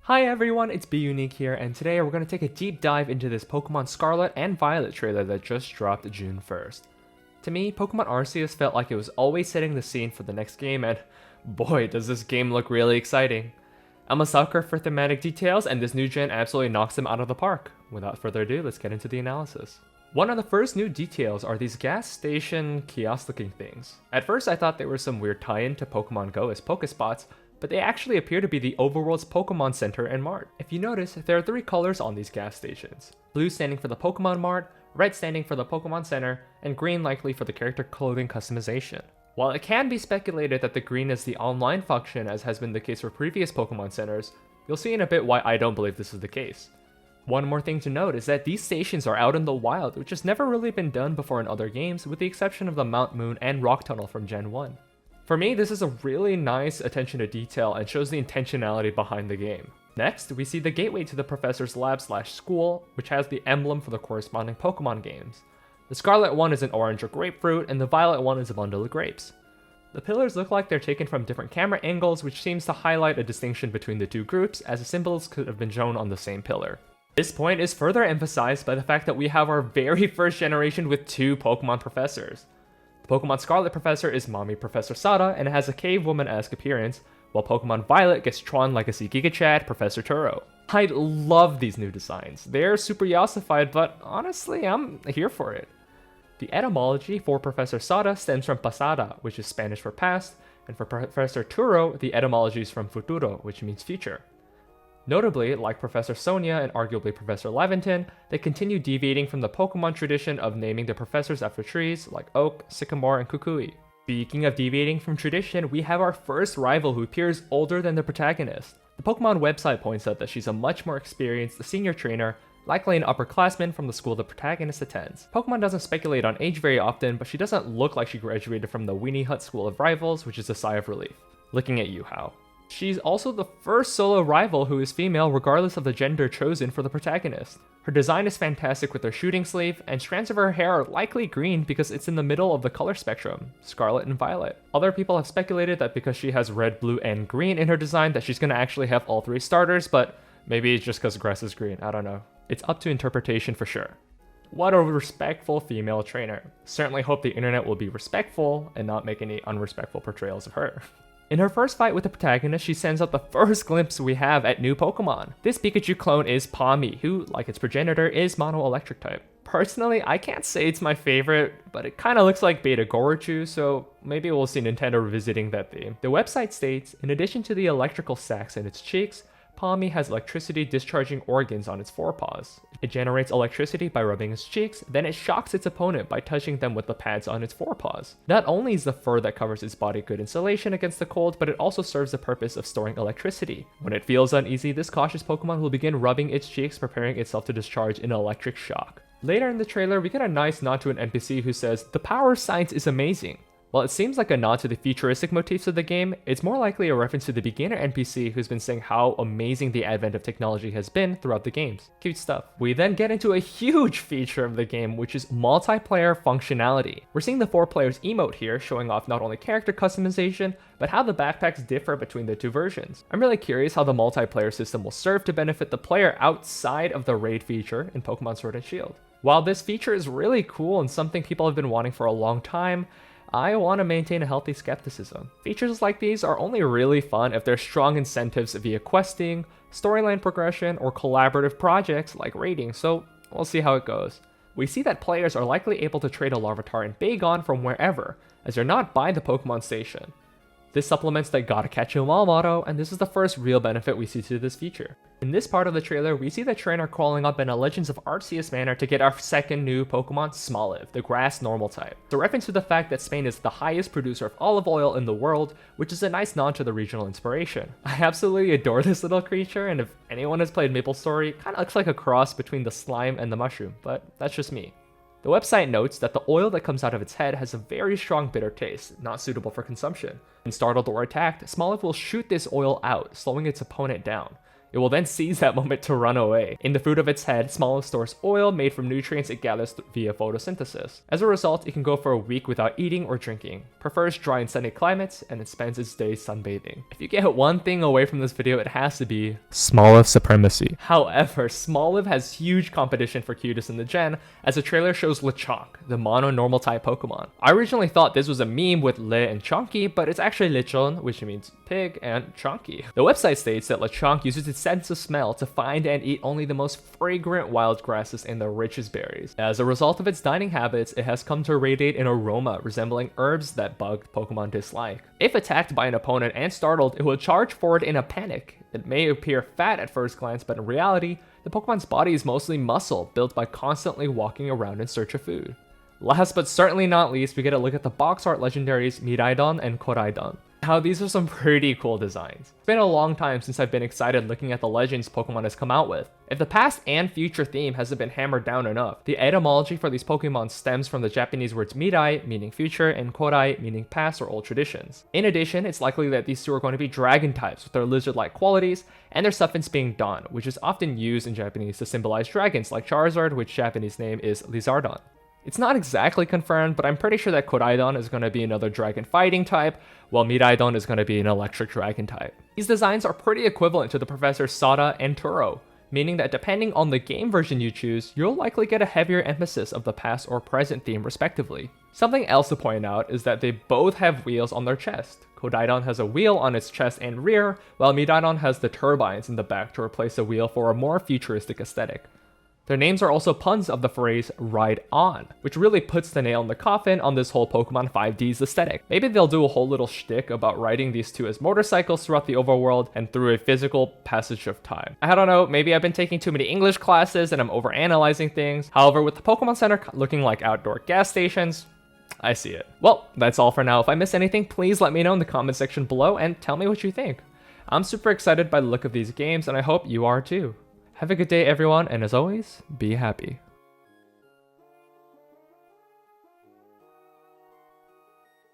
Hi everyone, it's B-Unique here, and today we're going to take a deep dive into this Pokemon Scarlet and Violet trailer that just dropped June 1st. To me, Pokemon Arceus felt like it was always setting the scene for the next game, and boy does this game look really exciting. I'm a sucker for thematic details, and this new gen absolutely knocks them out of the park. Without further ado, let's get into the analysis. One of the first new details are these gas station kiosk looking things. At first I thought they were some weird tie-in to Pokemon Go as Pokespots, but they actually appear to be the overworld's Pokemon Center and Mart. If you notice, there are three colors on these gas stations. Blue standing for the Pokemon Mart, red standing for the Pokemon Center, and green likely for the character clothing customization. While it can be speculated that the green is the online function as has been the case for previous Pokemon Centers, you'll see in a bit why I don't believe this is the case. One more thing to note is that these stations are out in the wild, which has never really been done before in other games with the exception of the Mount Moon and Rock Tunnel from Gen 1. For me, this is a really nice attention to detail and shows the intentionality behind the game. Next, we see the gateway to the professor's lab/school, which has the emblem for the corresponding Pokemon games. The Scarlet one is an orange or grapefruit, and the Violet one is a bundle of grapes. The pillars look like they're taken from different camera angles, which seems to highlight a distinction between the two groups, as the symbols could have been shown on the same pillar. This point is further emphasized by the fact that we have our very first generation with two Pokemon professors. The Pokemon Scarlet professor is Mommy Professor Sada and has a cave woman-esque appearance, while Pokemon Violet gets Tron Legacy Giga Chad Professor Turo. I love these new designs. They're super yassified, but honestly, I'm here for it. The etymology for Professor Sada stems from pasada, which is Spanish for past, and for Professor Turo, the etymology is from futuro, which means future. Notably, like Professor Sonia and arguably Professor Laventon, they continue deviating from the Pokemon tradition of naming their professors after trees like Oak, Sycamore, and Kukui. Speaking of deviating from tradition, we have our first rival who appears older than the protagonist. The Pokemon website points out that she's a much more experienced senior trainer, likely an upperclassman from the school the protagonist attends. Pokemon doesn't speculate on age very often, but she doesn't look like she graduated from the Weenie Hut School of Rivals, which is a sigh of relief. Looking at you, How. She's also the first solo rival who is female regardless of the gender chosen for the protagonist. Her design is fantastic with her shooting sleeve, and strands of her hair are likely green because it's in the middle of the color spectrum, Scarlet and Violet. Other people have speculated that because she has red, blue, and green in her design that she's gonna actually have all three starters, but maybe it's just because grass is green, I don't know. It's up to interpretation for sure. What a respectful female trainer. Certainly hope the internet will be respectful and not make any unrespectful portrayals of her. In her first fight with the protagonist, she sends out the first glimpse we have at new Pokemon. This Pikachu clone is Pawmi, who, like its progenitor, is mono-electric type. Personally, I can't say it's my favorite, but it kinda looks like Beta Gorochu, so maybe we'll see Nintendo revisiting that theme. The website states, in addition to the electrical sacs in its cheeks, Pawmi has electricity discharging organs on its forepaws. It generates electricity by rubbing its cheeks, then it shocks its opponent by touching them with the pads on its forepaws. Not only is the fur that covers its body good insulation against the cold, but it also serves the purpose of storing electricity. When it feels uneasy, this cautious Pokemon will begin rubbing its cheeks, preparing itself to discharge an electric shock. Later in the trailer, we get a nice nod to an NPC who says, "The power of science is amazing." While it seems like a nod to the futuristic motifs of the game, it's more likely a reference to the beginner NPC who's been saying how amazing the advent of technology has been throughout the games. Cute stuff. We then get into a huge feature of the game, which is multiplayer functionality. We're seeing the 4 players emote here, showing off not only character customization, but how the backpacks differ between the two versions. I'm really curious how the multiplayer system will serve to benefit the player outside of the raid feature in Pokemon Sword and Shield. While this feature is really cool and something people have been wanting for a long time, I want to maintain a healthy skepticism. Features like these are only really fun if there's strong incentives via questing, storyline progression, or collaborative projects like raiding, so we'll see how it goes. We see that players are likely able to trade a Larvitar and Bagon from wherever, as they're not by the Pokemon Station. This supplements the gotta catch 'em all motto, and this is the first real benefit we see to this feature. In this part of the trailer, we see the trainer crawling up in a Legends of Arceus manner to get our second new Pokemon, Smallet, the grass normal type. It's a reference to the fact that Spain is the highest producer of olive oil in the world, which is a nice nod to the regional inspiration. I absolutely adore this little creature, and if anyone has played MapleStory, it kinda looks like a cross between the slime and the mushroom, but that's just me. The website notes that the oil that comes out of its head has a very strong bitter taste, not suitable for consumption. When startled or attacked, Smallet will shoot this oil out, slowing its opponent down. It will then seize that moment to run away. In the fruit of its head, Smallet stores oil made from nutrients it gathers via photosynthesis. As a result, it can go for a week without eating or drinking, prefers dry and sunny climates, and it spends its days sunbathing. If you get one thing away from this video, it has to be Smallet supremacy. However, Smallet has huge competition for cutest in the gen, as the trailer shows Lechonk, the mono normal type Pokemon. I originally thought this was a meme with Le and Chonky, but it's actually Lechon, which means pig, and Chonky. The website states that Lechonk uses its sense of smell to find and eat only the most fragrant wild grasses and the richest berries. As a result of its dining habits, it has come to radiate an aroma resembling herbs that bugged Pokemon dislike. If attacked by an opponent and startled, it will charge forward in a panic. It may appear fat at first glance, but in reality, the Pokemon's body is mostly muscle, built by constantly walking around in search of food. Last but certainly not least, we get a look at the box art legendaries Miraidon and Koraidon. Now, these are some pretty cool designs. It's been a long time since I've been excited looking at the legends Pokemon has come out with. If the past and future theme hasn't been hammered down enough, the etymology for these Pokemon stems from the Japanese words Mirai, meaning future, and Korai, meaning past or old traditions. In addition, it's likely that these two are going to be dragon types with their lizard-like qualities, and their suffix being Don, which is often used in Japanese to symbolize dragons like Charizard, which Japanese name is Lizardon. It's not exactly confirmed, but I'm pretty sure that Koraidon is going to be another dragon fighting type, while Miraidon is going to be an electric dragon type. These designs are pretty equivalent to the Professor Sada and Turo, meaning that depending on the game version you choose, you'll likely get a heavier emphasis of the past or present theme respectively. Something else to point out is that they both have wheels on their chest. Koraidon has a wheel on its chest and rear, while Miraidon has the turbines in the back to replace a wheel for a more futuristic aesthetic. Their names are also puns of the phrase ride on, which really puts the nail in the coffin on this whole Pokemon 5D's aesthetic. Maybe they'll do a whole little shtick about riding these two as motorcycles throughout the overworld and through a physical passage of time. I don't know, maybe I've been taking too many English classes and I'm overanalyzing things. However, with the Pokemon Center looking like outdoor gas stations, I see it. Well, that's all for now. If I missed anything, please let me know in the comment section below and tell me what you think. I'm super excited by the look of these games and I hope you are too. Have a good day everyone, and as always, be happy.